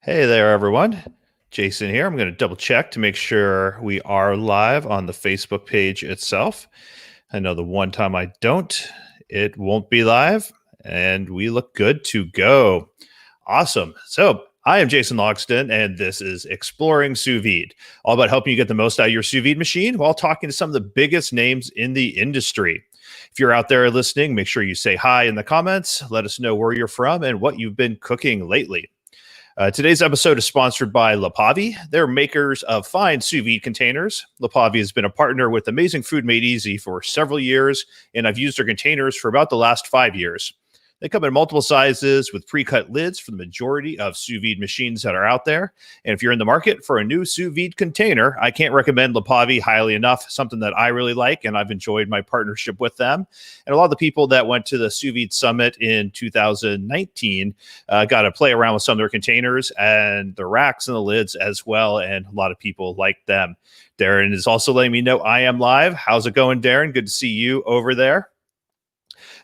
Hey there, everyone. Jason here. I'm going to double check to make sure we are live on the Facebook page itself. I know the one time I don't, it won't be live, and we look good to go. Awesome. So, I am Jason Logston, and this is Exploring Sous Vide, all about helping you get the most out of your sous vide machine while talking to some of the biggest names in the industry. If you're out there listening, make sure you say hi in the comments. Let us know where you're from and what you've been cooking lately. Today's episode is sponsored by Lopavi. They're makers of fine sous vide containers. Lopavi has been a partner with Amazing Food Made Easy for several years, and I've used their containers for about the last 5 years. They come in multiple sizes with pre-cut lids for the majority of sous vide machines that are out there. And if you're in the market for a new sous vide container, I can't recommend Lopavi highly enough. Something that I really like, and I've enjoyed my partnership with them. And a lot of the people that went to the Sous Vide Summit in 2019 got to play around with some of their containers and the racks and the lids as well. And a lot of people liked them. Darrin is also letting me know I am live. How's it going, Darrin? Good to see you over there.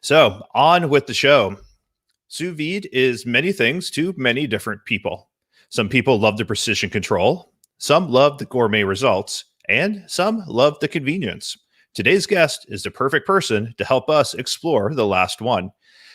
So on with the show. Sous vide is many things to many different people. Some people love the precision control, some love the gourmet results, and some love the convenience. Today's guest is the perfect person to help us explore the last one.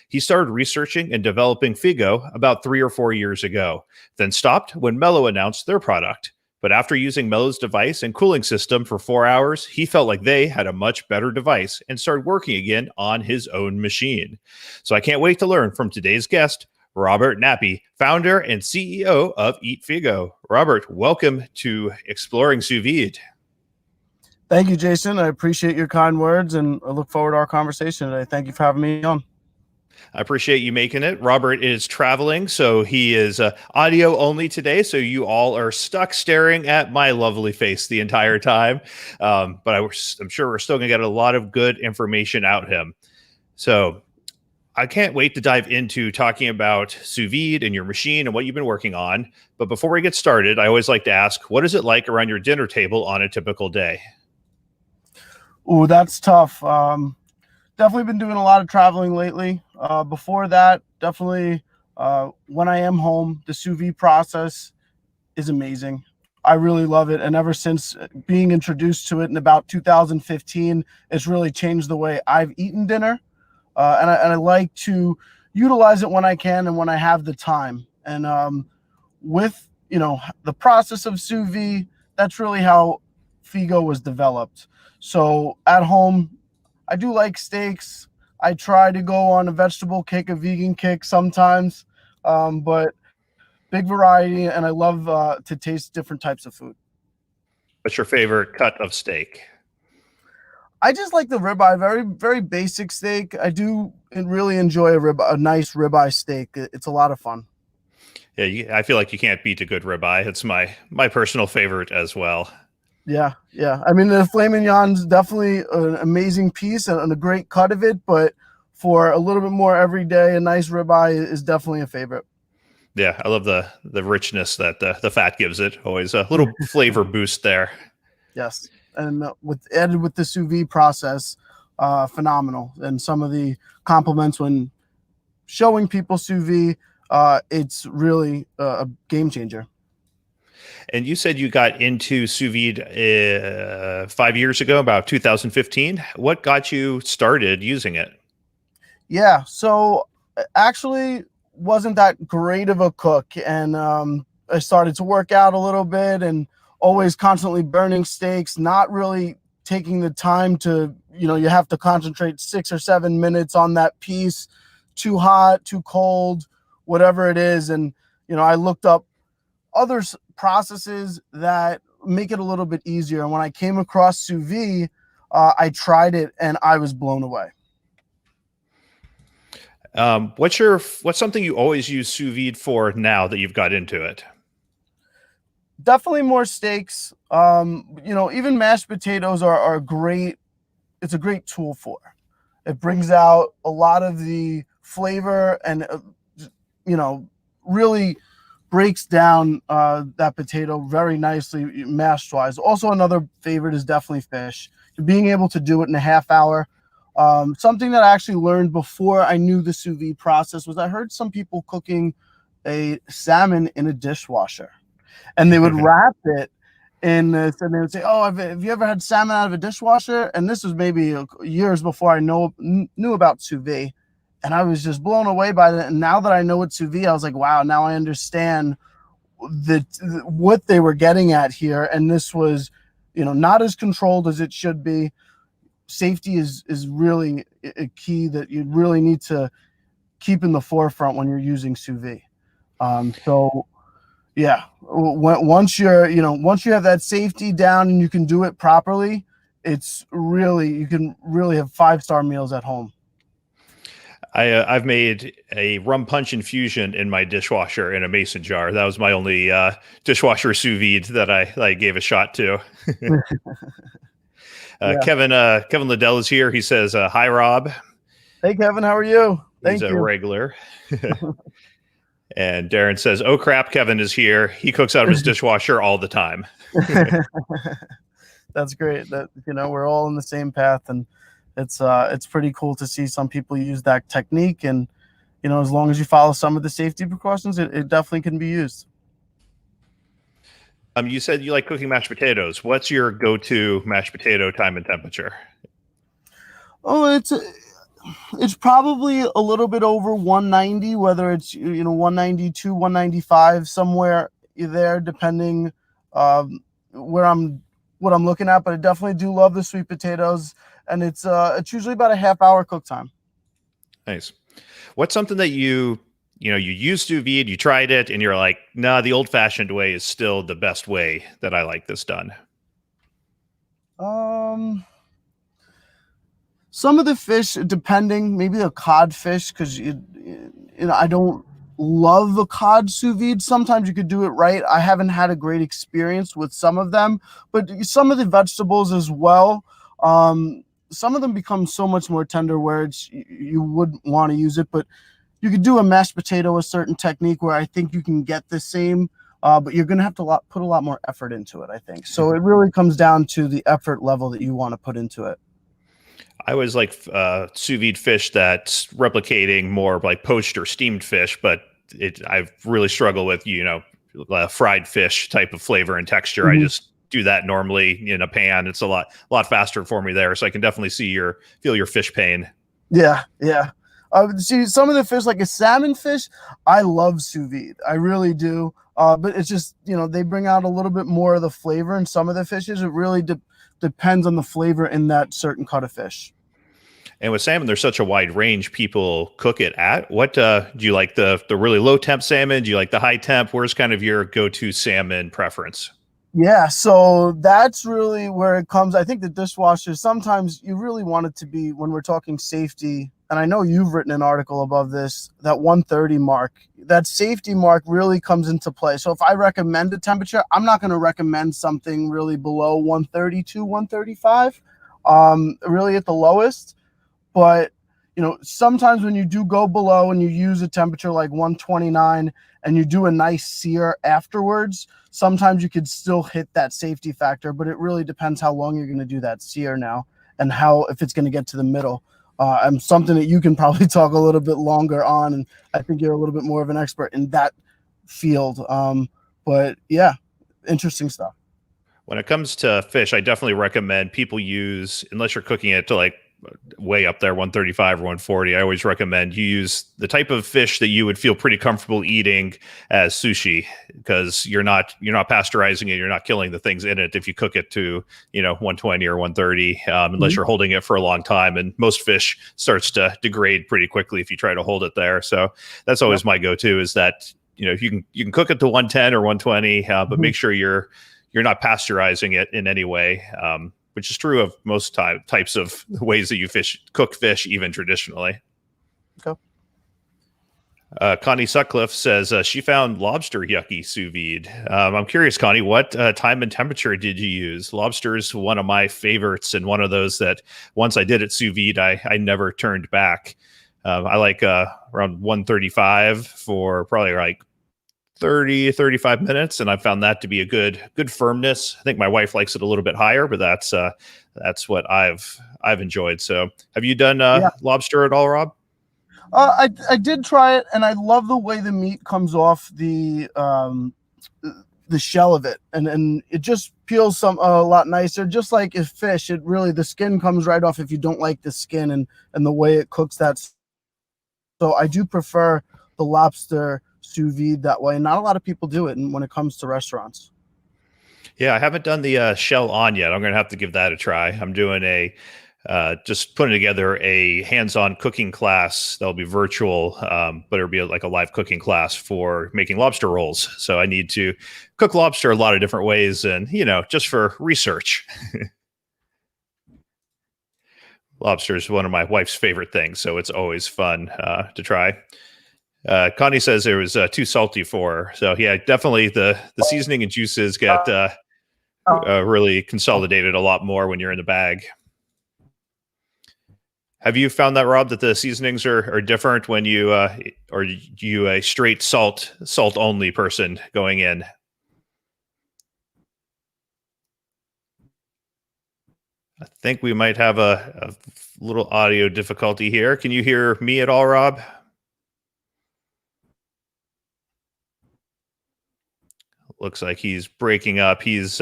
He started researching and developing Figo about 3 or 4 years ago, then stopped when Mello announced their product. But after using Mello's device and cooling system for 4 hours, he felt like they had a much better device and started working again on his own machine. So I can't wait to learn from today's guest, Robert Nappi, founder and CEO of EatFigo. Robert, welcome to Exploring Sous Vide. Thank you, Jason. I appreciate your kind words, and I look forward to our conversation today. Thank you for having me on. I appreciate you making it. Robert is traveling, so he is audio only today. So you all are stuck staring at my lovely face the entire time. But I'm sure we're still going to get a lot of good information out of him. So I can't wait to dive into talking about sous vide and your machine and what you've been working on. But before we get started, I always like to ask, what is it like around your dinner table on a typical day? Oh, that's tough. Definitely been doing a lot of traveling lately. Before that, definitely when I am home, the sous vide process is amazing. I really love it. And ever since being introduced to it in about 2015, it's really changed the way I've eaten dinner. And I like to utilize it when I can and when I have the time. And with, the process of sous vide, that's really how Figo was developed. So at home, I do like steaks. I try to go on a vegetable kick, a vegan kick sometimes, but big variety, and I love to taste different types of food. What's your favorite cut of steak? I just like the ribeye, very, very basic steak. I do really enjoy a nice ribeye steak. It's a lot of fun. Yeah, I feel like you can't beat a good ribeye. It's my personal favorite as well. Yeah. I mean, the filet mignon's definitely an amazing piece and a great cut of it, but for a little bit more every day, a nice ribeye is definitely a favorite. Yeah, I love the richness that the fat gives it. Always a little flavor boost there. Yes, and added with the sous vide process, phenomenal. And some of the compliments when showing people sous vide, it's really a game changer. And you said you got into sous vide 5 years ago, about 2015. What got you started using it? Yeah, so actually wasn't that great of a cook, and I started to work out a little bit and always constantly burning steaks, not really taking the time to, you have to concentrate 6 or 7 minutes on that piece, too hot, too cold, whatever it is. And, I looked up other processes that make it a little bit easier. And when I came across sous vide, I tried it and I was blown away. What's something you always use sous vide for now that you've got into it? Definitely more steaks. Even mashed potatoes are great. It's a great tool for. It brings out a lot of the flavor and, really breaks down that potato very nicely mashed wise. Also, another favorite is definitely fish. Being able to do it in a half hour. Something that I actually learned before I knew the sous vide process was I heard some people cooking a salmon in a dishwasher, and they would wrap it in this, and they would say, "Oh, have you ever had salmon out of a dishwasher?" And this was maybe years before I knew about sous vide, and I was just blown away by that. And now that I know what sous vide, I was like, "Wow!" Now I understand what they were getting at here, and this was, not as controlled as it should be. Safety is really a key that you really need to keep in the forefront when you're using sous vide. So yeah, once you have that safety down and you can do it properly, you can really have 5-star meals at home. I've made a rum punch infusion in my dishwasher in a mason jar. That was my only dishwasher sous vide that I gave a shot to. Yeah. Kevin Liddell is here. He says, "Hi, Rob." Hey, Kevin, how are you? He's a regular. And Darrin says, "Oh crap, Kevin is here. He cooks out of his dishwasher all the time." That's great. That we're all in the same path, and it's pretty cool to see some people use that technique. And as long as you follow some of the safety precautions, it definitely can be used. You said you like cooking mashed potatoes. What's your go-to mashed potato time and temperature? Oh, it's probably a little bit over 190, whether it's 192, 195, somewhere there, depending what I'm looking at. But I definitely do love the sweet potatoes, and it's usually about a half-hour cook time. Nice. What's something that you used sous vide, you tried it, and you're like, nah, the old-fashioned way is still the best way that I like this done? Some of the fish, depending, maybe the cod fish, because I don't love the cod sous vide. Sometimes you could do it right. I haven't had a great experience with some of them, but some of the vegetables as well. Some of them become so much more tender where you wouldn't want to use it, but you could do a mashed potato, a certain technique where I think you can get the same, but you're going to have to put a lot more effort into it, I think. So it really comes down to the effort level that you want to put into it. I always like sous vide fish that's replicating more like poached or steamed fish, but I've really struggled with, fried fish type of flavor and texture. Mm-hmm. I just do that normally in a pan. It's a lot faster for me there. So I can definitely feel your fish pain. Yeah. Yeah. See, some of the fish, like a salmon fish, I love sous vide. I really do. But it's just, they bring out a little bit more of the flavor in some of the fishes. It really depends on the flavor in that certain cut of fish. And with salmon, there's such a wide range people cook it at. What do you like, the really low temp salmon? Do you like the high temp? Where's kind of your go-to salmon preference? Yeah, so that's really where it comes. I think the dishwasher, sometimes you really want it to be, when we're talking safety, and I know you've written an article above this, that 130 mark, that safety mark really comes into play. So if I recommend a temperature, I'm not going to recommend something really below 132, 135, really at the lowest. But sometimes when you do go below and you use a temperature like 129 and you do a nice sear afterwards, sometimes you could still hit that safety factor, but it really depends how long you're going to do that sear now and if it's going to get to the middle. And something that you can probably talk a little bit longer on, and I think you're a little bit more of an expert in that field. But yeah, interesting stuff. When it comes to fish, I definitely recommend people use, unless you're cooking it to like way up there, 135 or 140, I always recommend you use the type of fish that you would feel pretty comfortable eating as sushi, because you're not pasteurizing it, you're not killing the things in it if you cook it to 120 or 130, unless you're holding it for a long time, and most fish starts to degrade pretty quickly if you try to hold it there. So that's always my go-to, is that you can cook it to 110 or 120, but make sure you're not pasteurizing it in any way, which is true of most types of ways that you cook fish, even traditionally. Okay. Connie Sutcliffe says she found lobster yucky sous vide. I'm curious, Connie, what time and temperature did you use? Lobster is one of my favorites, and one of those that once I did it sous vide, I never turned back. I like around 135 for probably like 35 minutes, and I found that to be a good firmness. I think my wife likes it a little bit higher, but that's what I've enjoyed. So have you done lobster at all, Rob? I did try it, and I love the way the meat comes off the shell of it, and it just peels a lot nicer. Just like if fish, it really, the skin comes right off if you don't like the skin and the way it cooks that. So I do prefer the lobster sous vide that way. Not a lot of people do it when it comes to restaurants. Yeah, I haven't done the shell on yet. I'm going to have to give that a try. I'm doing just putting together a hands-on cooking class that'll be virtual, but it'll be like a live cooking class for making lobster rolls. So I need to cook lobster a lot of different ways, and just for research. Lobster is one of my wife's favorite things, so it's always fun to try. Connie says it was too salty for her. So yeah, definitely the seasoning and juices get really consolidated a lot more when you're in the bag. Have you found that, Rob, that the seasonings are different when you or you a straight salt only person going in? I think we might have a little audio difficulty here. Can you hear me at all, Rob? Looks like he's breaking up. He's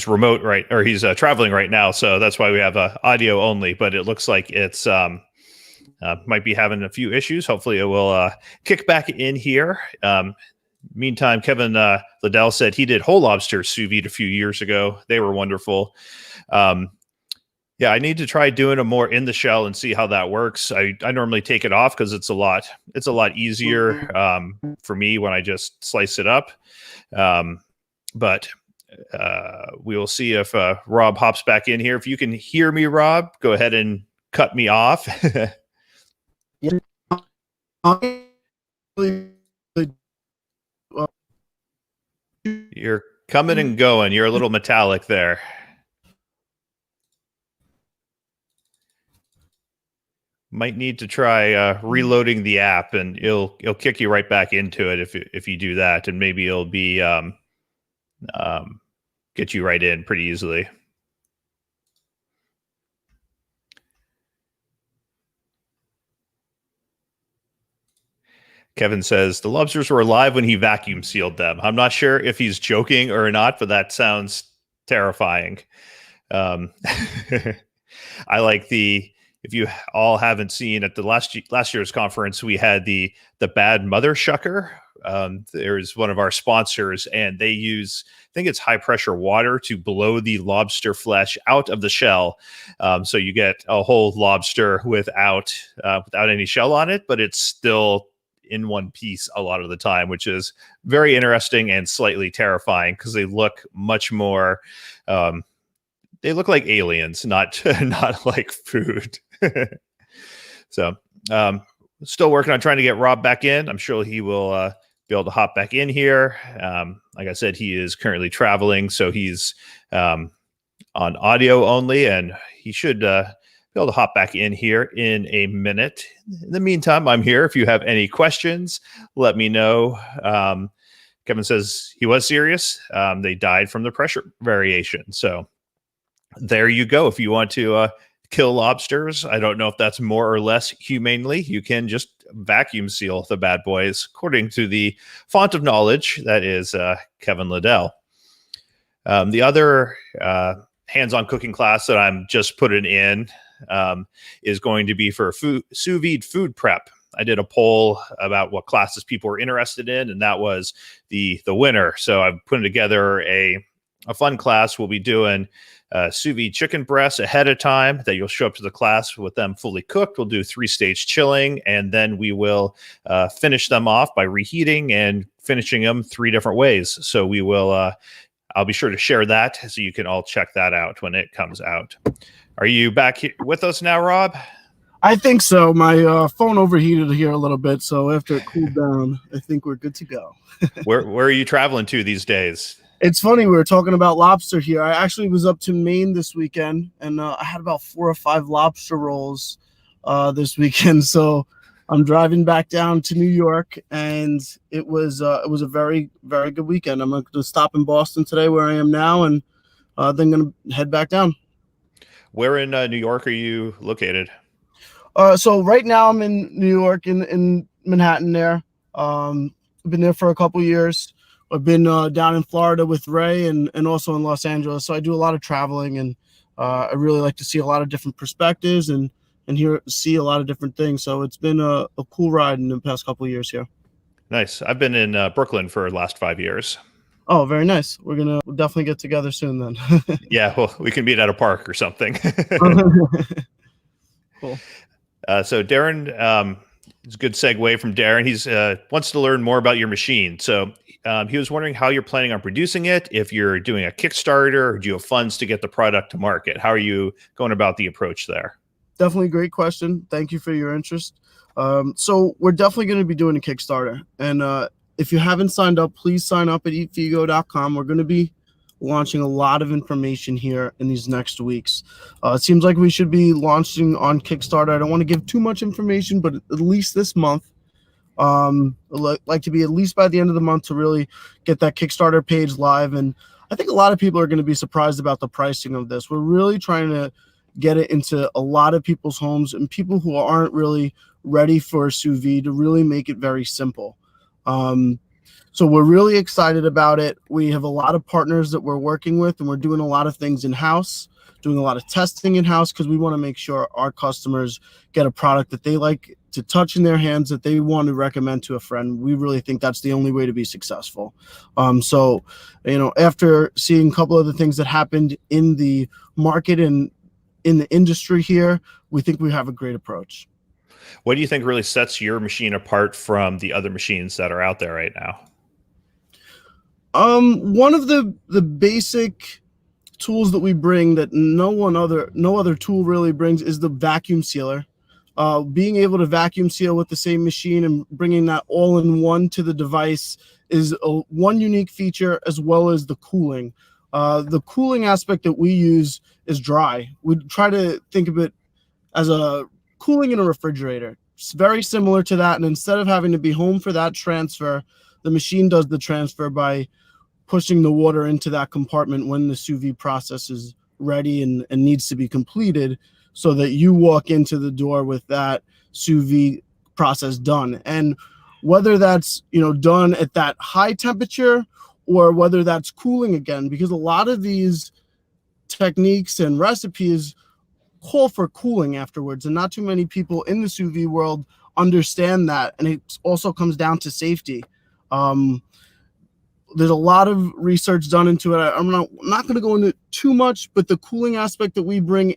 remote, right? Or he's traveling right now. So that's why we have audio only, but it looks like it's might be having a few issues. Hopefully it will kick back in here. Meantime, Kevin Liddell said he did whole lobster sous vide a few years ago. They were wonderful. Yeah, I need to try doing them more in the shell and see how that works. I normally take it off because it's a lot easier for me when I just slice it up. But we will see if Rob hops back in here. If you can hear me, Rob, go ahead and cut me off. You're coming and going. You're a little metallic there. Might need to try reloading the app, and it'll kick you right back into it if you do that, and maybe it'll be get you right in pretty easily. Kevin says the lobsters were alive when he vacuum sealed them. I'm not sure if he's joking or not, but that sounds terrifying. I like if you all haven't seen at the last year's conference, we had the Bad Mother Shucker. There's one of our sponsors, and they use, I think it's high pressure water to blow the lobster flesh out of the shell. So you get a whole lobster without any shell on it, but it's still in one piece a lot of the time, which is very interesting and slightly terrifying because they look much more, they look like aliens, not like food. So still working on trying to get Rob back in. I'm sure he will be able to hop back in here. Like I said, he is currently traveling, so he's on audio only, and he should be able to hop back in here in a minute. In the meantime, I'm here. If you have any questions, let me know. Kevin says he was serious. They died from the pressure variation. So there you go. If you want to kill lobsters, I don't know if that's more or less humanely, you can just vacuum seal the bad boys, according to the font of knowledge that is Kevin Liddell. The other hands-on cooking class that I'm just putting in is going to be for sous vide food prep. I did a poll about what classes people were interested in, and that was the winner. So I'm putting together a fun class. We'll be doing sous vide chicken breasts ahead of time that you'll show up to the class with them fully cooked. We'll do 3-stage chilling, and then we will finish them off by reheating and finishing them 3 different ways. So we will, I'll be sure to share that so you can all check that out when it comes out. Are you back here with us now, Rob? I think so. My phone overheated here a little bit, so after it cooled down, I think we're good to go. Where are you traveling to these days? It's funny, we were talking about lobster here. I actually was up to Maine this weekend, and I had about 4 or 5 lobster rolls this weekend. So I'm driving back down to New York, and it was a very, very good weekend. I'm going to stop in Boston today, where I am now, and then going to head back down. Where in New York are you located? So right now I'm in New York, in Manhattan there. I've been there for a couple years. I've been down in Florida with Ray and also in Los Angeles. So I do a lot of traveling, and I really like to see a lot of different perspectives and see a lot of different things. So it's been a cool ride in the past couple of years here. Nice. I've been in Brooklyn for the last 5 years. Oh, very nice. We'll definitely get together soon then. Yeah, well, we can meet at a park or something. Cool. So Darrin, it's a good segue from Darrin. He's wants to learn more about your machine. So he was wondering how you're planning on producing it, if you're doing a Kickstarter, or do you have funds to get the product to market? How are you going about the approach there? Definitely great question. Thank you for your interest. So we're definitely going to be doing a Kickstarter. And if you haven't signed up, please sign up at eatfigo.com. We're going to be launching a lot of information here in these next weeks. It seems like we should be launching on Kickstarter. I don't want to give too much information, but at least this month. I'd like to be at least by the end of the month to really get that Kickstarter page live. And I think a lot of people are going to be surprised about the pricing of this. We're really trying to get it into a lot of people's homes and people who aren't really ready for sous vide, to really make it very simple. So we're really excited about it. We have a lot of partners that we're working with, and we're doing a lot of things in-house, doing a lot of testing in-house, because we want to make sure our customers get a product that they like to touch in their hands, that they want to recommend to a friend. We really think that's the only way to be successful. So, after seeing a couple of the things that happened in the market and in the industry here, we think we have a great approach. What do you think really sets your machine apart from the other machines that are out there right now? One of the basic tools that we bring that no other tool really brings is the vacuum sealer. Being able to vacuum seal with the same machine and bringing that all in one to the device is one unique feature, as well as the cooling. The cooling aspect that we use is dry. We try to think of it as a cooling in a refrigerator. It's very similar to that. And instead of having to be home for that transfer, the machine does the transfer by pushing the water into that compartment when the sous vide process is ready and needs to be completed, so that you walk into the door with that sous vide process done. And whether that's done at that high temperature or whether that's cooling again, because a lot of these techniques and recipes call for cooling afterwards, and not too many people in the sous vide world understand that. And it also comes down to safety. There's a lot of research done into it. I'm not going to go into too much, but the cooling aspect that we bring,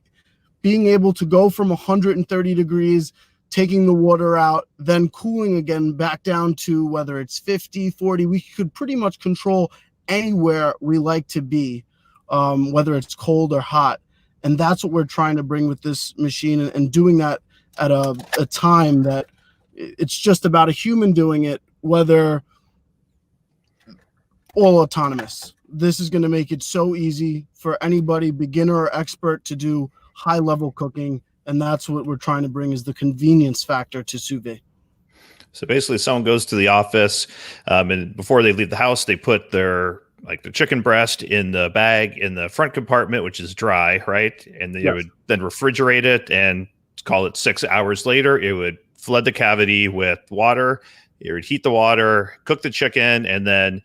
being able to go from 130 degrees, taking the water out, then cooling again back down to whether it's 50, 40, we could pretty much control anywhere we like to be, whether it's cold or hot. And that's what we're trying to bring with this machine, and doing that at a time that it's just about a human doing it, whether all autonomous. This is going to make it so easy for anybody, beginner or expert, to do high level cooking. And that's what we're trying to bring, is the convenience factor to sous vide. So basically someone goes to the office and before they leave the house, they put the chicken breast in the bag in the front compartment, which is dry, right? And they would then refrigerate it, and call it 6 hours later, it would flood the cavity with water. It would heat the water, cook the chicken, and then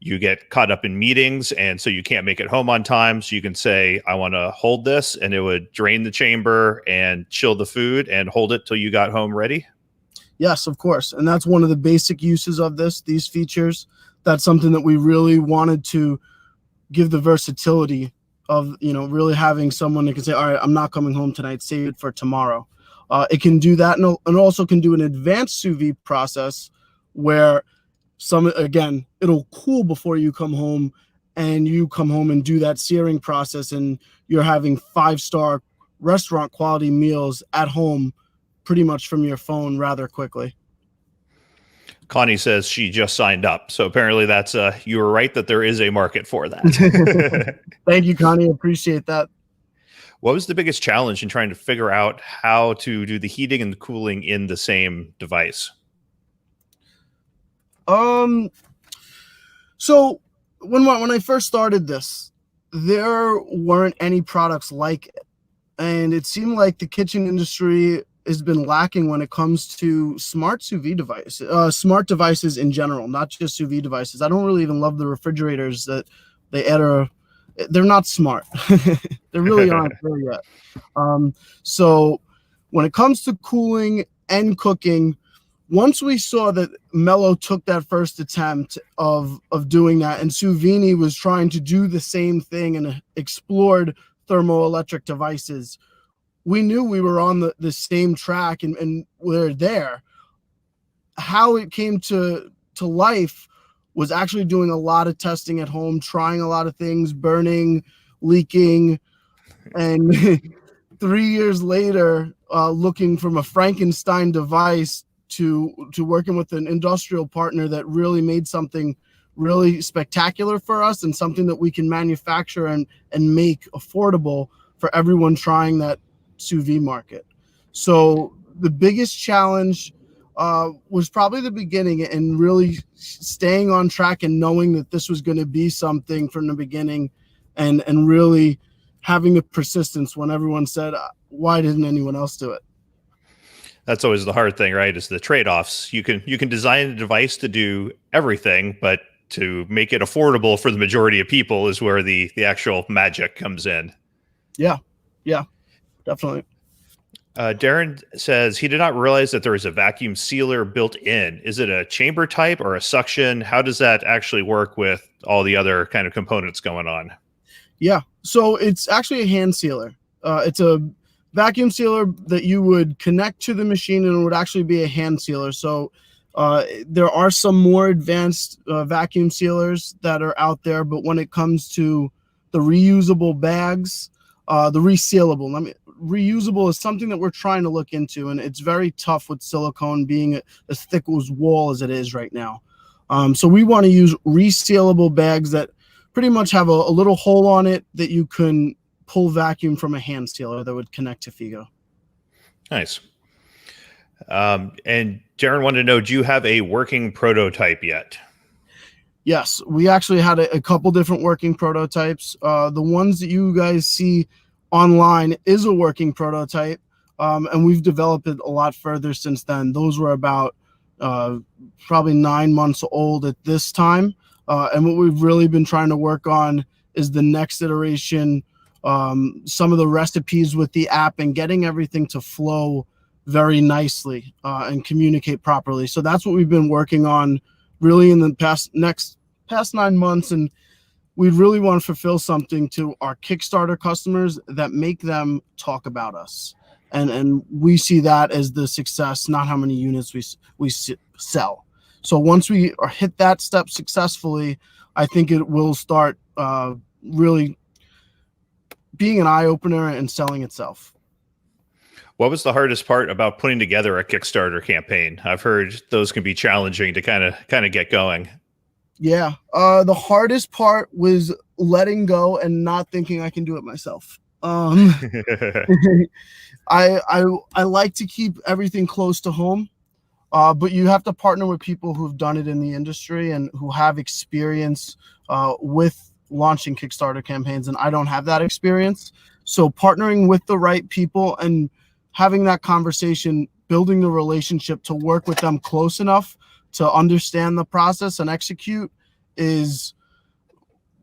you get caught up in meetings, and so you can't make it home on time. So you can say, I want to hold this, and it would drain the chamber and chill the food and hold it till you got home ready. Yes, of course. And that's one of the basic uses of these features. That's something that we really wanted to give the versatility of, really having someone that can say, all right, I'm not coming home tonight, save it for tomorrow. It can do that, and also can do an advanced sous vide process where it'll cool before you come home, and you come home and do that searing process, and you're having 5-star restaurant quality meals at home pretty much from your phone rather quickly. Connie says she just signed up. So apparently that's you were right that there is a market for that. Thank you, Connie. Appreciate that. What was the biggest challenge in trying to figure out how to do the heating and the cooling in the same device? So when I first started this, there weren't any products like it. And it seemed like the kitchen industry has been lacking when it comes to smart sous vide devices, smart devices in general, not just sous vide devices. I don't really even love the refrigerators that they add. They're not smart. They really aren't there yet. So when it comes to cooling and cooking, once we saw that Mello took that first attempt of doing that, and Sous Vide was trying to do the same thing and explored thermoelectric devices, we knew we were on the same track, and we're there. How it came to life was actually doing a lot of testing at home, trying a lot of things, burning, leaking, and 3 years later, looking from a Frankenstein device to working with an industrial partner that really made something really spectacular for us, and something that we can manufacture and make affordable for everyone trying that sous vide market. So the biggest challenge was probably the beginning, and really staying on track and knowing that this was going to be something from the beginning, and really having the persistence when everyone said, why didn't anyone else do it? That's always the hard thing, right? Is the trade-offs. You can design a device to do everything, but to make it affordable for the majority of people is where the actual magic comes in. Yeah, definitely. Darrin says he did not realize that there is a vacuum sealer built in. Is it a chamber type or a suction? How does that actually work with all the other kind of components going on? Yeah, so it's actually a hand sealer. It's a vacuum sealer that you would connect to the machine, and it would actually be a hand sealer. So there are some more advanced vacuum sealers that are out there, but when it comes to the reusable bags, the resealable, reusable is something that we're trying to look into, and it's very tough with silicone being as thick as wall as it is right now. So we want to use resealable bags that pretty much have a little hole on it that you can pull vacuum from a hand sealer that would connect to Figo. Nice. And Darrin wanted to know, do you have a working prototype yet? Yes, we actually had a couple different working prototypes. The ones that you guys see online is a working prototype, and we've developed it a lot further since then. Those were about probably 9 months old at this time. And what we've really been trying to work on is the next iteration, some of the recipes with the app, and getting everything to flow very nicely and communicate properly. So that's what we've been working on really in the past 9 months. And we really want to fulfill something to our Kickstarter customers that make them talk about us. And we see that as the success, not how many units we sell. So once we hit that step successfully, I think it will start really being an eye-opener and selling itself. What was the hardest part about putting together a Kickstarter campaign? I've heard those can be challenging to kind of get going. Yeah, the hardest part was letting go and not thinking I can do it myself. I like to keep everything close to home. But you have to partner with people who've done it in the industry and who have experience with launching Kickstarter campaigns, and I don't have that experience. So partnering with the right people and having that conversation, building the relationship to work with them close enough to understand the process and execute is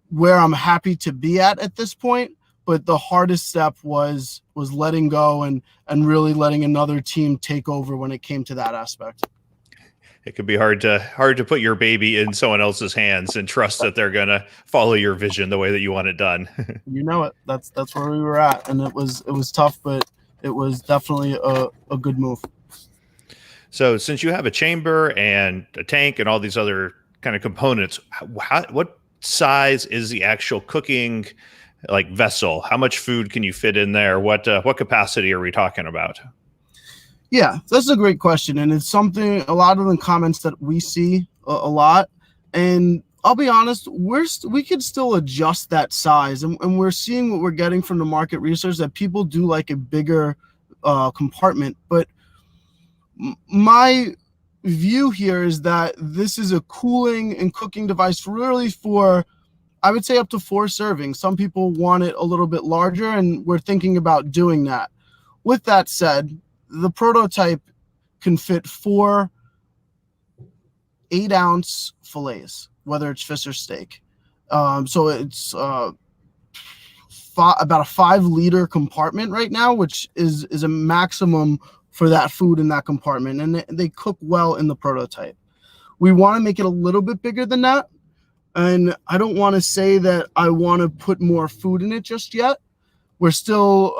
where I'm happy to be at this point. But the hardest step was letting go and really letting another team take over when it came to that aspect. It could be hard to put your baby in someone else's hands and trust that they're going to follow your vision the way that you want it done. You know it. That's where we were at, and it was tough, but it was definitely a good move. So since you have a chamber and a tank and all these other kind of components, what size is the actual cooking like vessel? How much food can you fit in there? What capacity are we talking about? Yeah, that's a great question, and it's something a lot of the comments that we see a lot. And I'll be honest, we could still adjust that size, and we're seeing what we're getting from the market research that people do like a bigger compartment. But my view here is that this is a cooling and cooking device really for, I would say, up to 4 servings. Some people want it a little bit larger, and we're thinking about doing that. With that said, the prototype can fit 4 8-ounce fillets, whether it's fish or steak. So it's about a 5-liter compartment right now, which is a maximum for that food in that compartment, and they cook well in the prototype. We want to make it a little bit bigger than that, and I don't want to say that I want to put more food in it just yet. We're still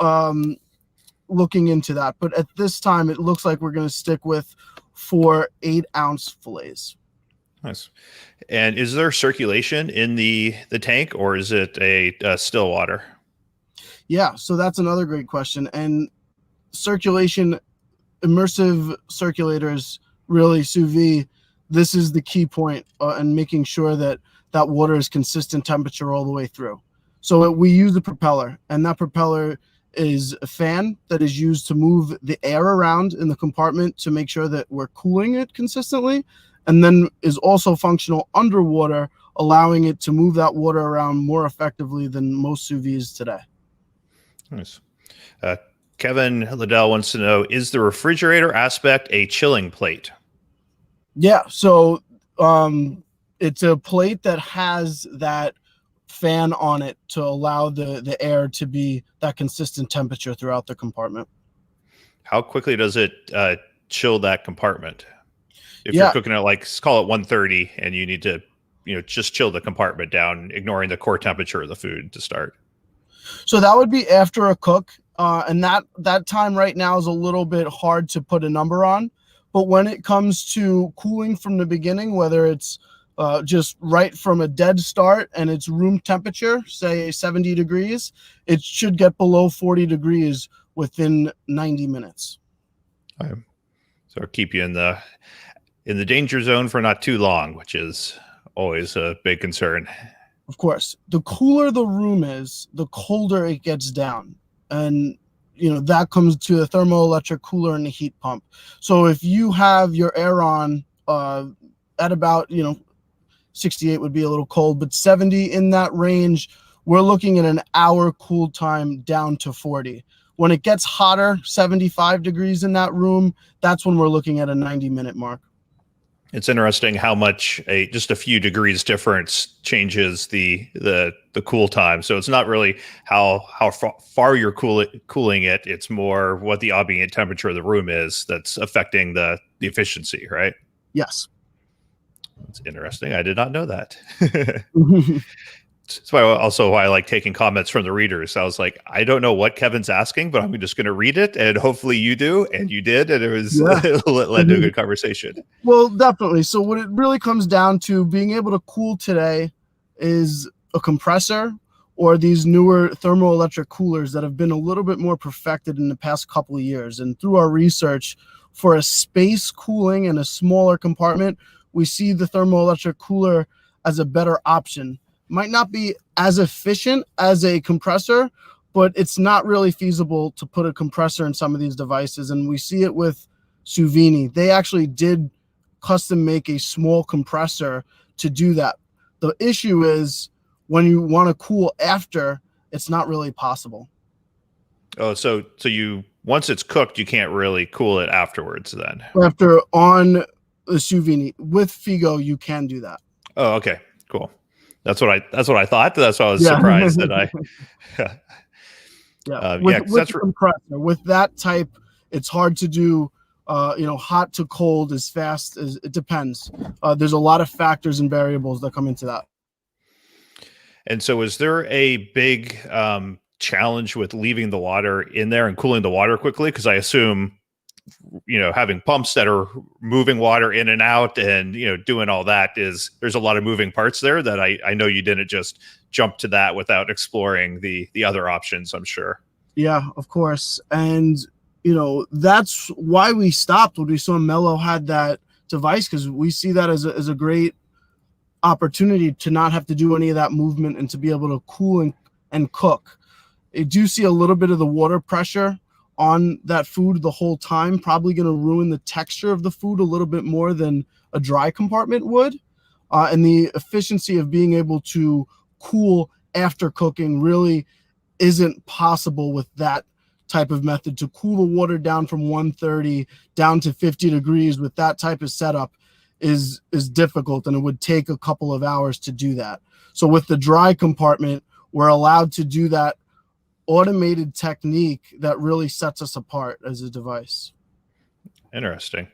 looking into that, but at this time it looks like we're going to stick with 4 8-ounce fillets. Nice. And is there circulation in the tank, or is it a still water? Yeah, so that's another great question. And circulation, immersive circulators, really sous vide, this is the key point, and making sure that that water is consistent temperature all the way through. So we use a propeller, and that propeller is a fan that is used to move the air around in the compartment to make sure that we're cooling it consistently, and then is also functional underwater, allowing it to move that water around more effectively than most sous vides today. Nice. Kevin Liddell wants to know, is the refrigerator aspect a chilling plate? Yeah, so it's a plate that has that fan on it to allow the air to be that consistent temperature throughout the compartment. How quickly does it chill that compartment? If you're cooking it, like, call it 130, and you need to, just chill the compartment down, ignoring the core temperature of the food to start. So that would be after a cook, and that time right now is a little bit hard to put a number on. But when it comes to cooling from the beginning, whether it's just right from a dead start and it's room temperature, say 70 degrees, it should get below 40 degrees within 90 minutes. Okay. So keep you in the danger zone for not too long, which is always a big concern. Of course, the cooler the room is, the colder it gets down. And, that comes to the thermoelectric cooler and the heat pump. So if you have your air on at about, 68 would be a little cold, but 70 in that range, we're looking at an hour cool time down to 40. When it gets hotter, 75 degrees in that room, that's when we're looking at a 90-minute mark. It's interesting how much just a few degrees difference changes the cool time. So it's not really how far you're cooling it. It's more what the ambient temperature of the room is that's affecting the efficiency, right? Yes. That's interesting. I did not know that. That's why I like taking comments from the readers. I was like, I don't know what Kevin's asking, but I'm just going to read it, and hopefully you do, and you did, and it was led to a good conversation. Well, definitely. So what it really comes down to, being able to cool today, is a compressor or these newer thermoelectric coolers that have been a little bit more perfected in the past couple of years. And through our research, for a space cooling and a smaller compartment, we see the thermoelectric cooler as a better option. Might not be as efficient as a compressor, but it's not really feasible to put a compressor in some of these devices. And we see it with Sous Vide. They actually did custom make a small compressor to do that. The issue is when you want to cool after, it's not really possible. Oh, so you, once it's cooked, you can't really cool it afterwards then? After on the Sous Vide. With Figo, you can do that. Oh, okay, cool. That's what I thought. That's why I was surprised that I. With the compressor, with that type, it's hard to do. Hot to cold as fast as it depends. There's a lot of factors and variables that come into that. And so, is there a big challenge with leaving the water in there and cooling the water quickly? Because I assume, having pumps that are moving water in and out and, doing all that, there's a lot of moving parts there that I know you didn't just jump to that without exploring the other options, I'm sure. Yeah, of course. And, that's why we stopped when we saw Mello had that device, because we see that as a great opportunity to not have to do any of that movement and to be able to cool and cook. I do see a little bit of the water pressure on that food the whole time, probably going to ruin the texture of the food a little bit more than a dry compartment would. And the efficiency of being able to cool after cooking really isn't possible with that type of method to cool the water down from 130 down to 50 degrees with that type of setup is difficult, and it would take a couple of hours to do that. So with the dry compartment, we're allowed to do that automated technique that really sets us apart as a device. Interesting.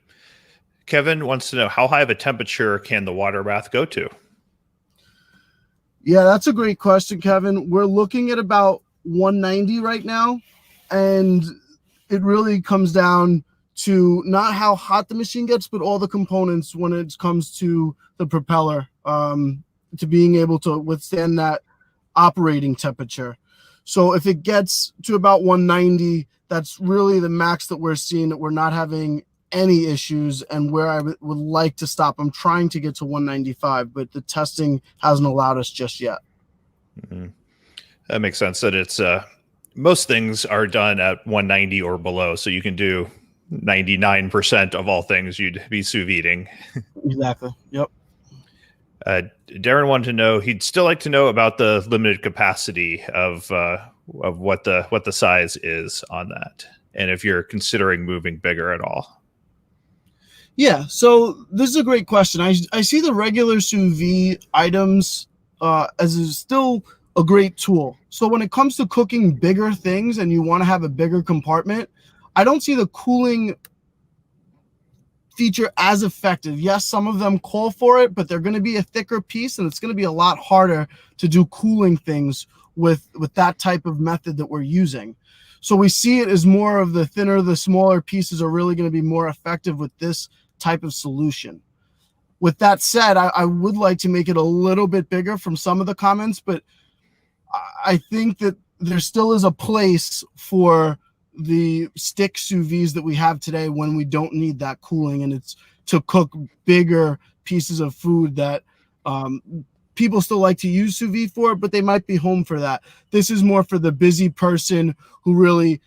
Kevin wants to know, how high of a temperature can the water bath go to? Yeah, that's a great question, Kevin. We're looking at about 190 right now, and it really comes down to not how hot the machine gets, but all the components when it comes to the propeller, to being able to withstand that operating temperature. So if it gets to about 190, that's really the max that we're seeing, that we're not having any issues, and where I would like to stop. I'm trying to get to 195, but the testing hasn't allowed us just yet. Mm-hmm. That makes sense. That it's most things are done at 190 or below, so you can do 99% of all things you'd be sous videing. Exactly. Yep. Darrin wanted to know, he'd still like to know about the limited capacity of what the size is on that, and if you're considering moving bigger at all. Yeah, so this is a great question. I see the regular sous vide items as is still a great tool. So when it comes to cooking bigger things and you want to have a bigger compartment, I don't see the cooling feature as effective. Yes, some of them call for it, but they're going to be a thicker piece, and it's going to be a lot harder to do cooling things with that type of method that we're using. So we see it as more of the thinner, the smaller pieces are really going to be more effective with this type of solution. With that said, I would like to make it a little bit bigger from some of the comments, but I think that there still is a place for the stick sous vides that we have today when we don't need that cooling, and it's to cook bigger pieces of food that people still like to use sous vide for, but they might be home for that. This is more for the busy person who really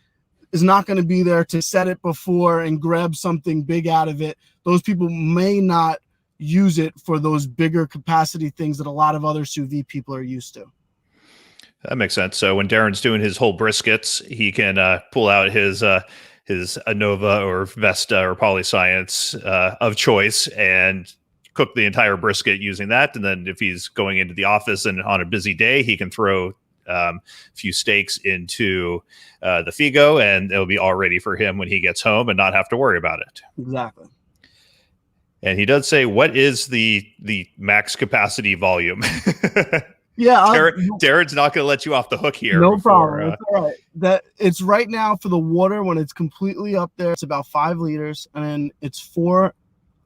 is not going to be there to set it before and grab something big out of it. Those people may not use it for those bigger capacity things that a lot of other sous vide people are used to. That makes sense. So when Darrin's doing his whole briskets, he can pull out his Anova or Vesta or Polyscience of choice and cook the entire brisket using that. And then if he's going into the office and on a busy day, he can throw a few steaks into the Figo, and it'll be all ready for him when he gets home and not have to worry about it. Exactly. And he does say, what is the max capacity volume? Yeah, Darrin's not going to let you off the hook here. No problem. It's all right. That it's right now for the water when it's completely up there. It's about 5 liters, and then it's 4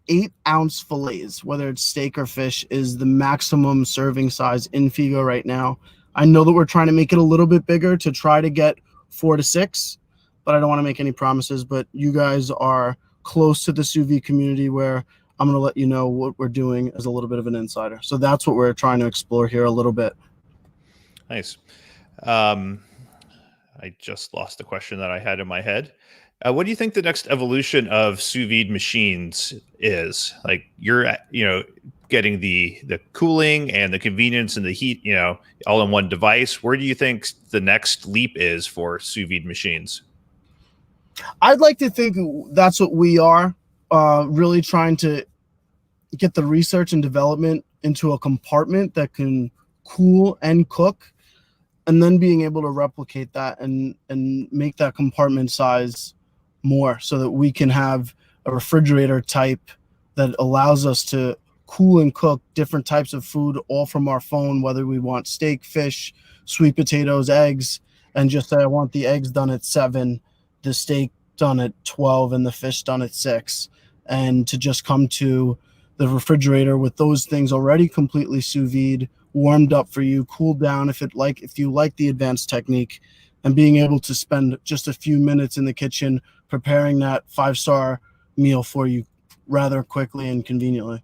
8-ounce fillets, whether it's steak or fish, is the maximum serving size in Figo right now. I know that we're trying to make it a little bit bigger to try to get 4 to 6, but I don't want to make any promises. But you guys are close to the sous vide community where I'm going to let you know what we're doing as a little bit of an insider. So that's what we're trying to explore here a little bit. Nice. I just lost the question that I had in my head. What do you think the next evolution of sous vide machines is? Like, you're, getting the cooling and the convenience and the heat, all in one device. Where do you think the next leap is for sous vide machines? I'd like to think that's what we are, really trying to get the research and development into a compartment that can cool and cook, and then being able to replicate that and make that compartment size more so that we can have a refrigerator type that allows us to cool and cook different types of food all from our phone, whether we want steak, fish, sweet potatoes, eggs, and just say I want the eggs done at 7, the steak done at 12, and the fish done at 6, and to just come to the refrigerator with those things already completely sous vide, warmed up for you, cooled down if you like the advanced technique, and being able to spend just a few minutes in the kitchen preparing that 5-star meal for you rather quickly and conveniently.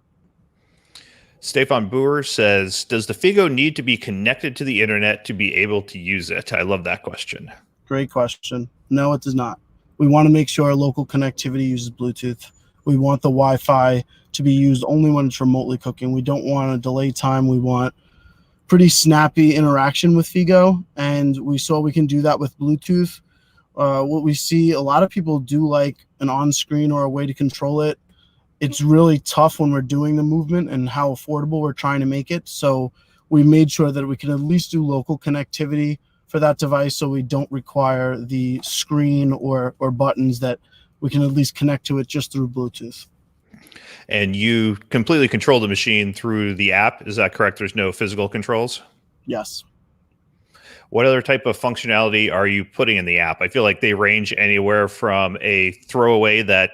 Stefan Boer says, does the Figo need to be connected to the internet to be able to use it? I love that question. Great question. No, it does not. We want to make sure our local connectivity uses Bluetooth. We want the Wi-Fi to be used only when it's remotely cooking. We don't want a delay time. We want pretty snappy interaction with Figo, and we saw we can do that with Bluetooth. What we see, a lot of people do like an on-screen or a way to control it. It's really tough when we're doing the movement and how affordable we're trying to make it. So we made sure that we can at least do local connectivity for that device, so we don't require the screen or buttons, that we can at least connect to it just through Bluetooth. And you completely control the machine through the app. Is that correct? There's no physical controls? Yes. What other type of functionality are you putting in the app? I feel like they range anywhere from a throwaway that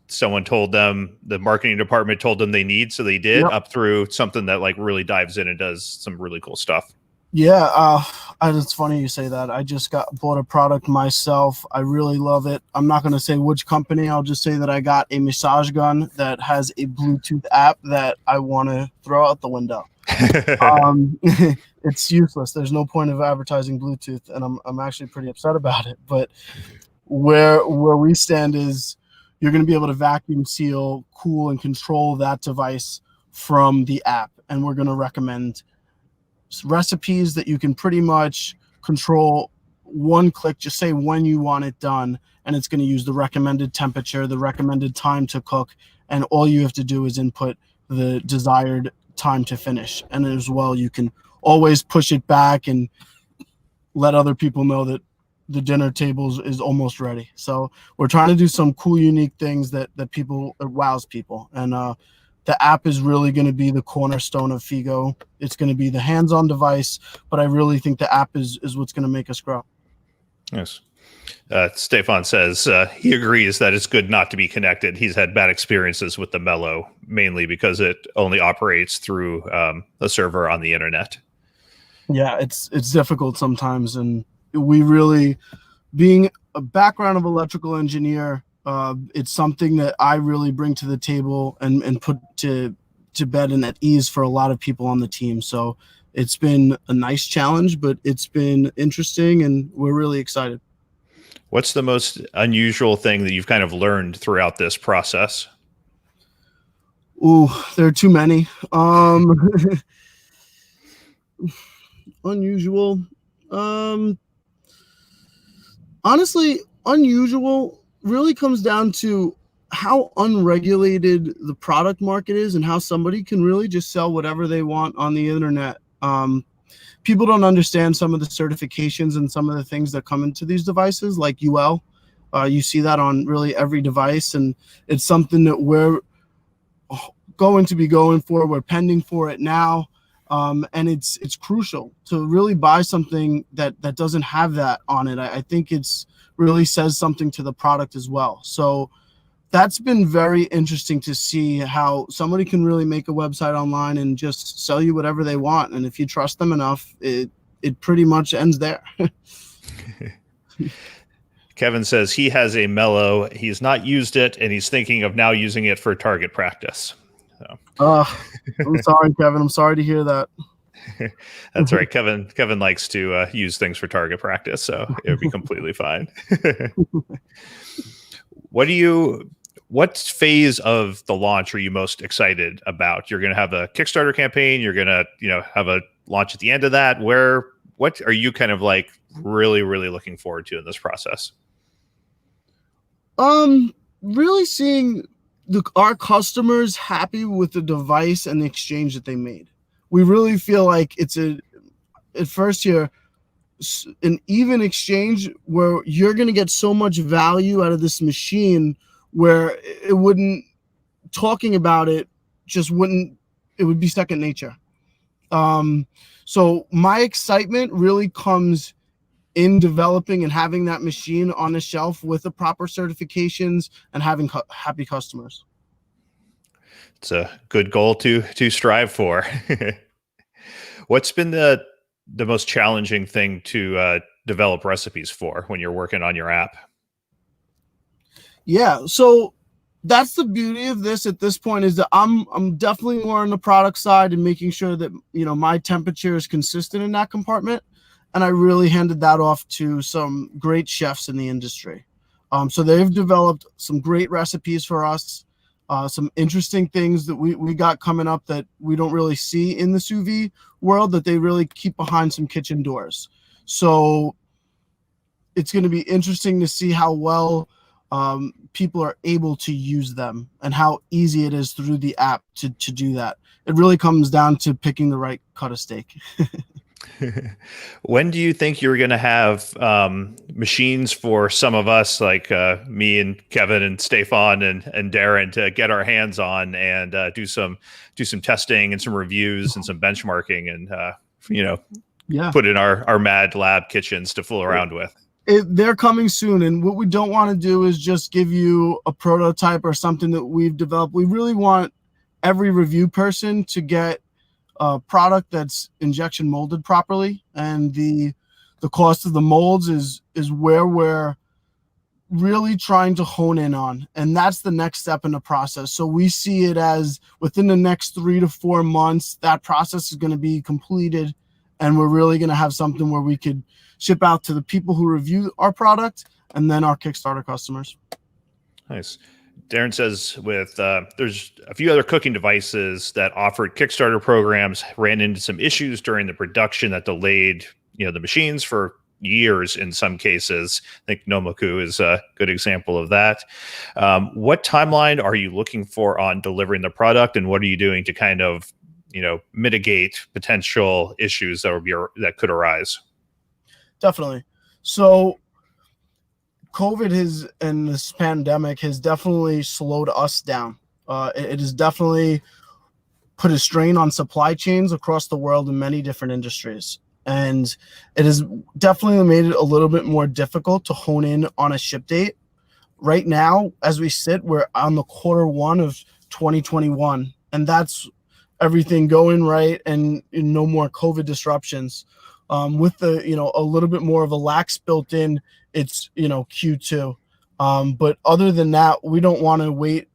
someone told them, the marketing department told them they need, so they did, up through something that like really dives in and does some really cool stuff. Yeah, it's funny you say that. I just bought a product myself. I really love it. I'm not going to say which company. I'll just say that I got a massage gun that has a Bluetooth app that I want to throw out the window. It's useless. There's no point of advertising Bluetooth, and I'm actually pretty upset about it. But where we stand is, you're going to be able to vacuum seal, cool, and control that device from the app, and we're going to recommend recipes that you can pretty much control one click. Just say when you want it done, and it's going to use the recommended temperature, the recommended time to cook, and all you have to do is input the desired time to finish. And as well, you can always push it back and let other people know that the dinner table is almost ready. So we're trying to do some cool, unique things that wows people. And the app is really going to be the cornerstone of Figo. It's going to be the hands-on device, but I really think the app is what's going to make us grow. Yes. Stefan says he agrees that it's good not to be connected. He's had bad experiences with the Mellow, mainly because it only operates through a server on the internet. Yeah, it's difficult sometimes. And we really, being a background of electrical engineer, it's something that I really bring to the table and put to bed and at ease for a lot of people on the team. So it's been a nice challenge, but it's been interesting, and we're really excited. What's the most unusual thing that you've kind of learned throughout this process? Ooh, there are too many. Unusual. Honestly, unusual really comes down to how unregulated the product market is, and how somebody can really just sell whatever they want on the internet. People don't understand some of the certifications and some of the things that come into these devices, like UL. You see that on really every device, and it's something that we're going to be going for. We're pending for it now. And it's crucial to really buy something that doesn't have that on it. I think it's really says something to the product as well. So that's been very interesting to see how somebody can really make a website online and just sell you whatever they want. And if you trust them enough, it pretty much ends there. Kevin says he has a Mellow. He's not used it, and he's thinking of now using it for target practice. So. I'm sorry, Kevin. I'm sorry to hear that. That's right. Kevin likes to use things for target practice, so it would be completely fine. What phase of the launch are you most excited about? You're going to have a Kickstarter campaign. You're going to, have a launch at the end of that. What are you kind of like really, really looking forward to in this process? Really seeing our customers happy with the device and the exchange that they made. We really feel like it's at first here an even exchange where you're going to get so much value out of this machine, where it wouldn't, talking about it just wouldn't, it would be second nature. So my excitement really comes in developing and having that machine on the shelf with the proper certifications and having happy customers. It's a good goal to strive for. What's been the most challenging thing to develop recipes for when you're working on your app? Yeah, so that's the beauty of this at this point, is that I'm definitely more on the product side and making sure that my temperature is consistent in that compartment. And I really handed that off to some great chefs in the industry. So they've developed some great recipes for us, some interesting things that we got coming up that we don't really see in the sous vide world, that they really keep behind some kitchen doors. So it's going to be interesting to see how well people are able to use them and how easy it is through the app to do that. It really comes down to picking the right cut of steak. When do you think you're going to have machines for some of us, like me and Kevin and Stefan and Darrin, to get our hands on and do some testing and some reviews and some benchmarking and put in our mad lab kitchens to fool around with? They're coming soon, and what we don't want to do is just give you a prototype or something that we've developed. We really want every review person to get a product that's injection molded properly, and the cost of the molds is where we're really trying to hone in on, and that's the next step in the process. So we see it as within the next 3 to 4 months that process is going to be completed, and we're really going to have something where we could ship out to the people who review our product and then our Kickstarter customers. Nice. Darrin says there's a few other cooking devices that offered Kickstarter programs, ran into some issues during the production that delayed, the machines for years in some cases. I think Nomoku is a good example of that. What timeline are you looking for on delivering the product, and what are you doing to kind of, mitigate potential issues that could arise? Definitely. So COVID and this pandemic has definitely slowed us down. It has definitely put a strain on supply chains across the world in many different industries. And it has definitely made it a little bit more difficult to hone in on a ship date. Right now, as we sit, we're on the Q1 of 2021, and that's everything going right and no more COVID disruptions. With the, a little bit more of a lax built in, it's, Q2. But other than that, we don't want to wait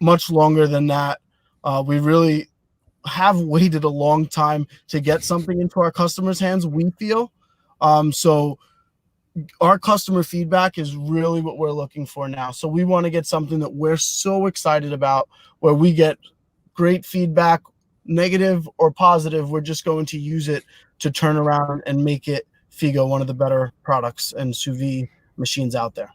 much longer than that. We really have waited a long time to get something into our customers' hands, we feel. So our customer feedback is really what we're looking for now. So we want to get something that we're so excited about, where we get great feedback, negative or positive. We're just going to use it to turn around and make it Figo one of the better products and sous vide machines out there.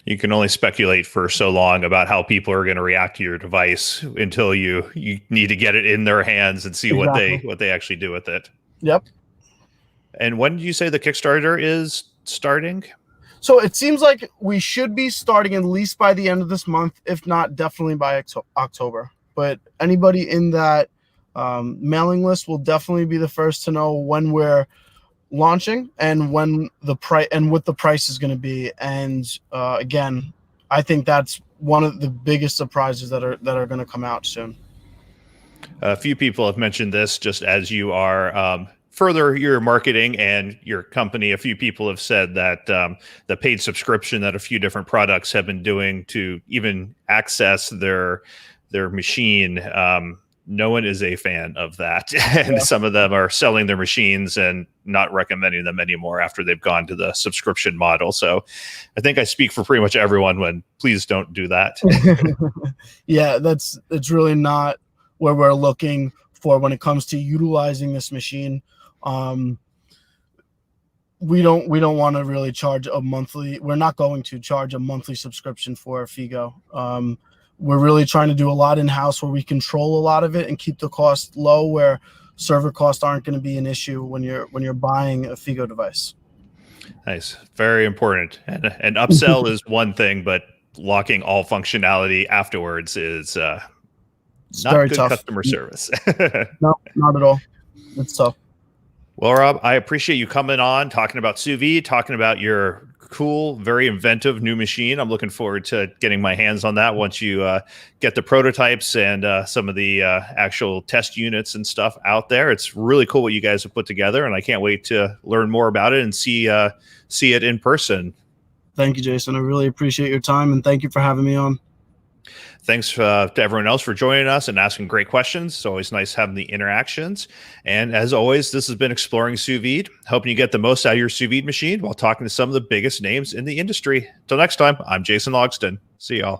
You can only speculate for so long about how people are going to react to your device until you need to get it in their hands and see exactly what they actually do with it. Yep. And when did you say the Kickstarter is starting? So it seems like we should be starting at least by the end of this month, if not definitely by October. But anybody in that mailing list will definitely be the first to know when we're launching and when the price and what the price is going to be. And again, I think that's one of the biggest surprises that are going to come out soon. A few people have mentioned this just as you are further your marketing and your company. A few people have said that the paid subscription that a few different products have been doing to even access their machine, no one is a fan of that. And some of them are selling their machines and not recommending them anymore after they've gone to the subscription model. So I think I speak for pretty much everyone when please don't do that. Yeah, it's really not where we're looking for when it comes to utilizing this machine. We don't want to really charge a monthly. We're not going to charge a monthly subscription for Figo. We're really trying to do a lot in-house where we control a lot of it and keep the cost low, where server costs aren't going to be an issue when you're buying a Figo device. Nice. Very important. And upsell is one thing, but locking all functionality afterwards is not very good tough. Customer service. No, not at all. It's tough. Well, Rob, I appreciate you coming on, talking about sous vide, talking about your cool, very inventive new machine. I'm looking forward to getting my hands on that once you get the prototypes and some of the actual test units and stuff out there. It's really cool what you guys have put together, and I can't wait to learn more about it and see it in person. Thank you, Jason. I really appreciate your time, and thank you for having me on. Thanks to everyone else for joining us and asking great questions. It's always nice having the interactions. And as always, this has been Exploring Sous Vide, helping you get the most out of your sous vide machine while talking to some of the biggest names in the industry. Till next time, I'm Jason Logston. See y'all.